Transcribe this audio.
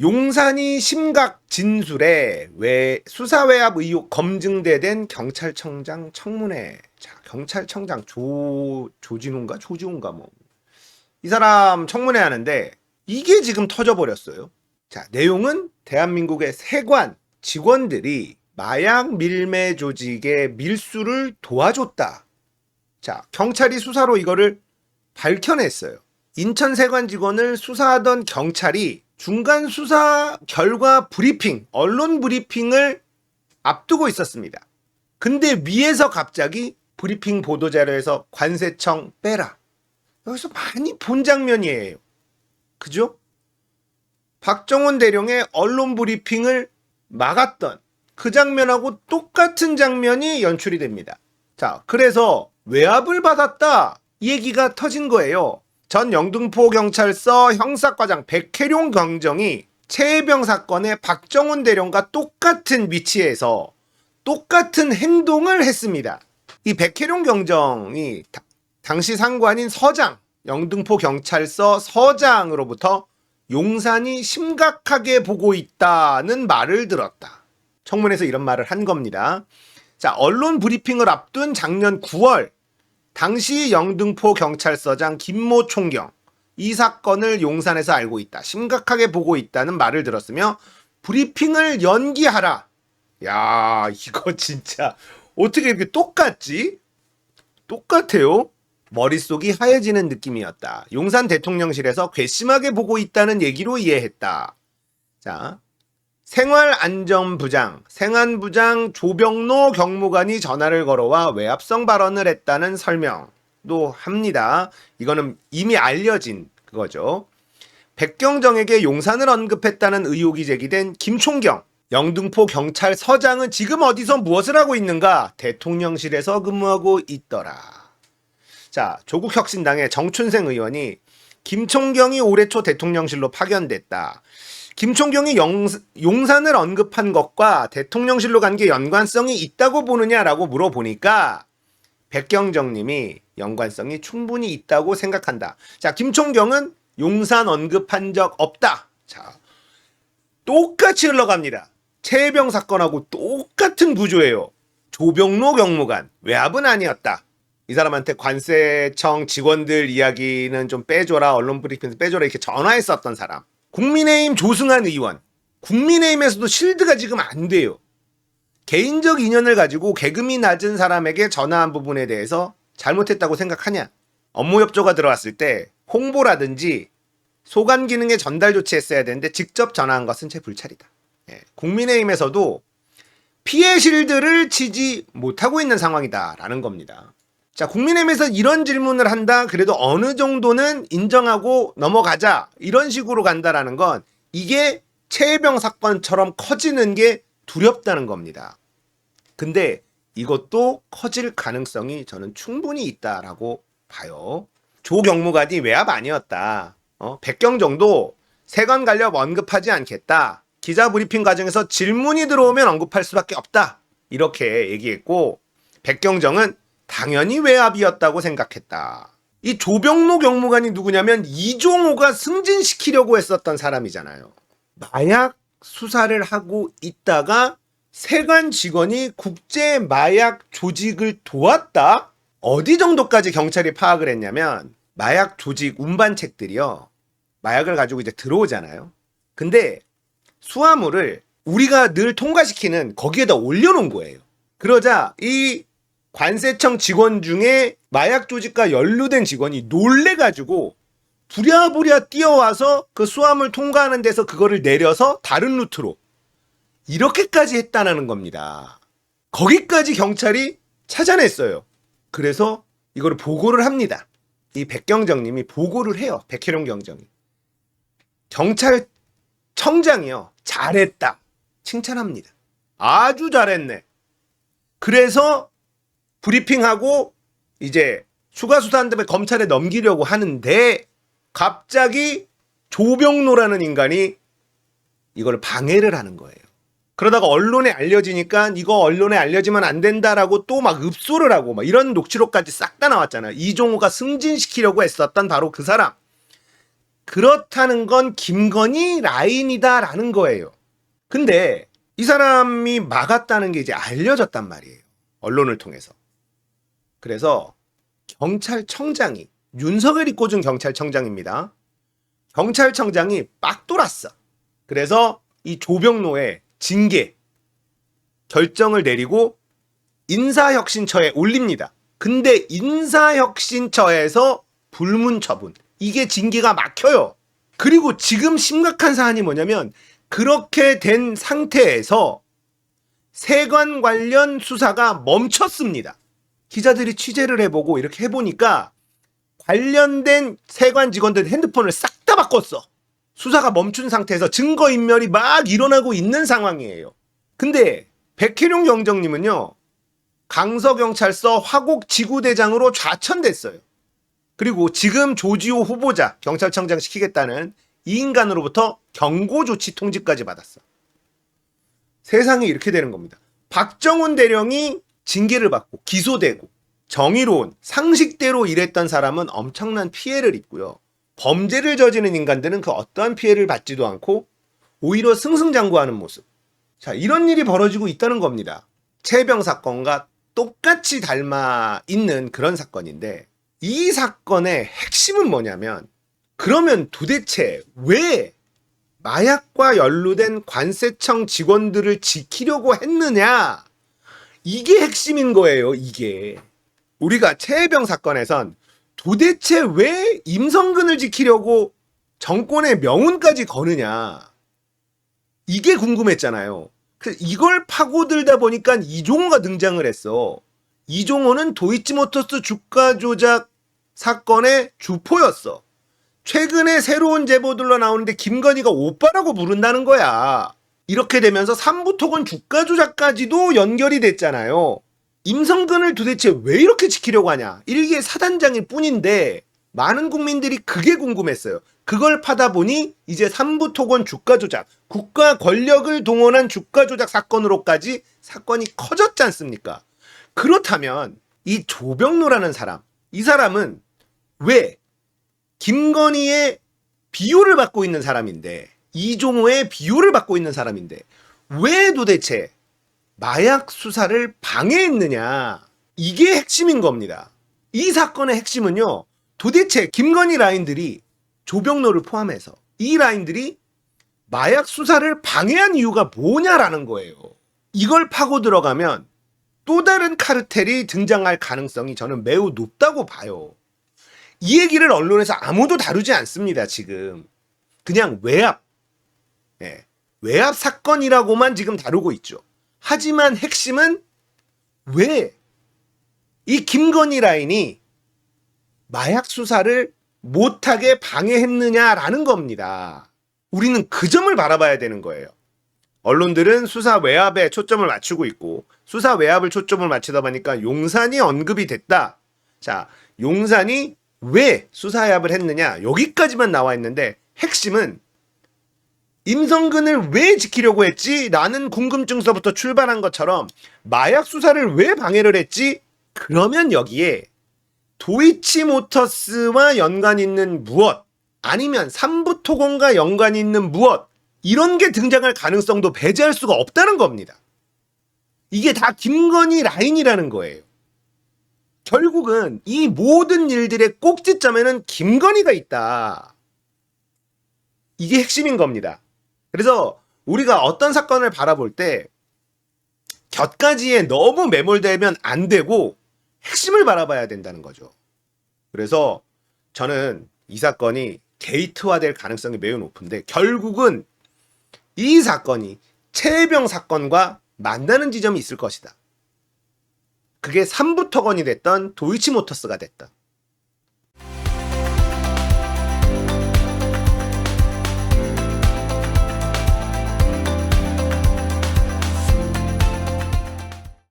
용산이 심각 진술에 왜 수사 외압 의혹 검증되된 경찰청장 청문회. 자, 경찰청장 조진웅가 조지웅가 뭐. 이 사람 청문회 하는데 이게 지금 터져버렸어요. 자, 내용은 대한민국의 세관 직원들이 마약 밀매 조직의 밀수를 도와줬다. 자, 경찰이 수사로 이거를 밝혀냈어요. 인천 세관 직원을 수사하던 경찰이 중간 수사 결과 브리핑, 언론 브리핑을 앞두고 있었습니다. 근데 위에서 갑자기 브리핑 보도자료에서 관세청 빼라. 여기서 많이 본 장면이에요. 그죠? 박정원 대령의 언론 브리핑을 막았던 그 장면하고 똑같은 장면이 연출이 됩니다. 자, 그래서 외압을 받았다 이 얘기가 터진 거예요. 전 영등포경찰서 형사과장 백혜룡 경정이 최혜병 사건의 박정원 대령과 똑같은 위치에서 똑같은 행동을 했습니다. 이 백혜룡 경정이 당시 상관인 서장, 영등포경찰서 서장으로부터 용산이 심각하게 보고 있다는 말을 들었다. 청문회에서 이런 말을 한 겁니다. 자, 언론 브리핑을 앞둔 작년 9월 당시 영등포 경찰서장 김모 총경 이 사건을 용산에서 알고 있다. 심각하게 보고 있다는 말을 들었으며 브리핑을 연기하라. 야, 이거 진짜 어떻게 이렇게 똑같지? 똑같아요. 머릿속이 하얘지는 느낌이었다. 용산 대통령실에서 괘씸하게 보고 있다는 얘기로 이해했다. 자, 생활안전부장, 생안부장 조병로 경무관이 전화를 걸어와 외압성 발언을 했다는 설명도 합니다. 이거는 이미 알려진 그거죠. 백경정에게 용산을 언급했다는 의혹이 제기된 김총경, 영등포 경찰서장은 지금 어디서 무엇을 하고 있는가? 대통령실에서 근무하고 있더라. 자, 조국혁신당의 정춘생 의원이 김총경이 올해 초 대통령실로 파견됐다. 김총경이 용산을 언급한 것과 대통령실로 간 게 연관성이 있다고 보느냐라고 물어보니까 백경정님이 연관성이 충분히 있다고 생각한다. 자, 김총경은 용산 언급한 적 없다. 자, 똑같이 흘러갑니다. 최혜병 사건하고 똑같은 구조예요. 조병로 경무관, 외압은 아니었다. 이 사람한테 관세청 직원들 이야기는 좀 빼줘라, 언론 브리핑에서 빼줘라 이렇게 전화했었던 사람. 국민의힘 조승환 의원, 국민의힘에서도 실드가 지금 안 돼요. 개인적 인연을 가지고 계급이 낮은 사람에게 전화한 부분에 대해서 잘못했다고 생각하냐? 업무 협조가 들어왔을 때 홍보라든지 소관 기능에 전달 조치했어야 되는데 직접 전화한 것은 제 불찰이다. 예, 국민의힘에서도 피해 실드를 치지 못하고 있는 상황이다라는 겁니다. 자, 국민의힘에서 이런 질문을 한다. 그래도 어느 정도는 인정하고 넘어가자. 이런 식으로 간다라는 건 이게 최혜병 사건처럼 커지는 게 두렵다는 겁니다. 근데 이것도 커질 가능성이 저는 충분히 있다라고 봐요. 조 경무관이 외압 아니었다. 백경정도 세관 관련 언급하지 않겠다. 기자 브리핑 과정에서 질문이 들어오면 언급할 수밖에 없다. 이렇게 얘기했고 백경정은 당연히 외압이었다고 생각했다. 이 조병로 경무관이 누구냐면 이종호가 승진시키려고 했었던 사람이잖아요. 마약 수사를 하고 있다가 세관 직원이 국제 마약 조직을 도왔다? 어디 정도까지 경찰이 파악을 했냐면 마약 조직 운반책들이요. 마약을 가지고 이제 들어오잖아요. 근데 수화물을 우리가 늘 통과시키는 거기에다 올려놓은 거예요. 그러자 이 관세청 직원 중에 마약 조직과 연루된 직원이 놀래가지고 부랴부랴 뛰어와서 그 수화물 통과하는 데서 그거를 내려서 다른 루트로 이렇게까지 했다는 겁니다. 거기까지 경찰이 찾아냈어요. 그래서 이거를 보고를 합니다. 이 백경정님이 보고를 해요. 백혜룡 경정이. 경찰청장이요. 잘했다. 칭찬합니다. 아주 잘했네. 그래서 브리핑하고 이제 추가 수사한 다음에 검찰에 넘기려고 하는데 갑자기 조병로라는 인간이 이걸 방해를 하는 거예요. 그러다가 언론에 알려지니까 이거 언론에 알려지면 안 된다라고 또 막 읍소를 하고 막 이런 녹취록까지 싹 다 나왔잖아요. 이종호가 승진시키려고 했었던 바로 그 사람. 그렇다는 건 김건희 라인이다라는 거예요. 근데 이 사람이 막았다는 게 이제 알려졌단 말이에요. 언론을 통해서. 그래서 경찰청장이, 윤석열이 꽂은 경찰청장입니다. 경찰청장이 빡 돌았어. 그래서 이 조병로의 징계 결정을 내리고 인사혁신처에 올립니다. 근데 인사혁신처에서 불문처분. 이게 징계가 막혀요. 그리고 지금 심각한 사안이 뭐냐면 그렇게 된 상태에서 세관 관련 수사가 멈췄습니다. 기자들이 취재를 해보고 이렇게 해보니까 관련된 세관 직원들 핸드폰을 싹 다 바꿨어. 수사가 멈춘 상태에서 증거인멸이 막 일어나고 있는 상황이에요. 근데 백혜룡 경정님은요, 강서경찰서 화곡지구대장으로 좌천됐어요. 그리고 지금 조지호 후보자 경찰청장 시키겠다는 이 인간으로부터 경고조치 통지까지 받았어. 세상이 이렇게 되는 겁니다. 박정훈 대령이 징계를 받고 기소되고 정의로운 상식대로 일했던 사람은 엄청난 피해를 입고요. 범죄를 저지르는 인간들은 그 어떠한 피해를 받지도 않고 오히려 승승장구하는 모습. 자, 이런 일이 벌어지고 있다는 겁니다. 최병 사건과 똑같이 닮아 있는 그런 사건인데 이 사건의 핵심은 뭐냐면 그러면 도대체 왜 마약과 연루된 관세청 직원들을 지키려고 했느냐? 이게 핵심인 거예요, 이게. 우리가 최혜병 사건에선 도대체 왜 임성근을 지키려고 정권의 명운까지 거느냐? 이게 궁금했잖아요. 이걸 파고들다 보니까 이종호가 등장을 했어. 이종호는 도이치모터스 주가 조작 사건의 주포였어. 최근에 새로운 제보들로 나오는데 김건희가 오빠라고 부른다는 거야. 이렇게 되면서 삼부토건 주가 조작까지도 연결이 됐잖아요. 임성근을 도대체 왜 이렇게 지키려고 하냐? 일개 사단장일 뿐인데 많은 국민들이 그게 궁금했어요. 그걸 파다 보니 이제 삼부토건 주가 조작, 국가 권력을 동원한 주가 조작 사건으로까지 사건이 커졌지 않습니까? 그렇다면 이 조병로라는 사람, 이 사람은 왜 김건희의 비호를 받고 있는 사람인데, 이종호의 비호를 받고 있는 사람인데 왜 도대체 마약 수사를 방해했느냐? 이게 핵심인 겁니다. 이 사건의 핵심은요, 도대체 김건희 라인들이 조병로를 포함해서 이 라인들이 마약 수사를 방해한 이유가 뭐냐라는 거예요. 이걸 파고 들어가면 또 다른 카르텔이 등장할 가능성이 저는 매우 높다고 봐요. 이 얘기를 언론에서 아무도 다루지 않습니다, 지금. 그냥 외압, 외압 사건이라고만 지금 다루고 있죠. 하지만 핵심은 왜 이 김건희 라인이 마약 수사를 못하게 방해했느냐라는 겁니다. 우리는 그 점을 바라봐야 되는 거예요. 언론들은 수사 외압에 초점을 맞추고 있고 수사 외압을 초점을 맞추다 보니까 용산이 언급이 됐다. 자, 용산이 왜 수사 외압을 했느냐 여기까지만 나와 있는데 핵심은 임성근을 왜 지키려고 했지? 라는 궁금증서부터 출발한 것처럼 마약 수사를 왜 방해를 했지? 그러면 여기에 도이치모터스와 연관 있는 무엇 아니면 삼부토건과 연관 있는 무엇 이런 게 등장할 가능성도 배제할 수가 없다는 겁니다. 이게 다 김건희 라인이라는 거예요. 결국은 이 모든 일들의 꼭지점에는 김건희가 있다. 이게 핵심인 겁니다. 그래서 우리가 어떤 사건을 바라볼 때 곁가지에 너무 매몰되면 안 되고 핵심을 바라봐야 된다는 거죠. 그래서 저는 이 사건이 게이트화될 가능성이 매우 높은데 결국은 이 사건이 최혜병 사건과 만나는 지점이 있을 것이다. 그게 삼부토건이 됐던 도이치모터스가 됐던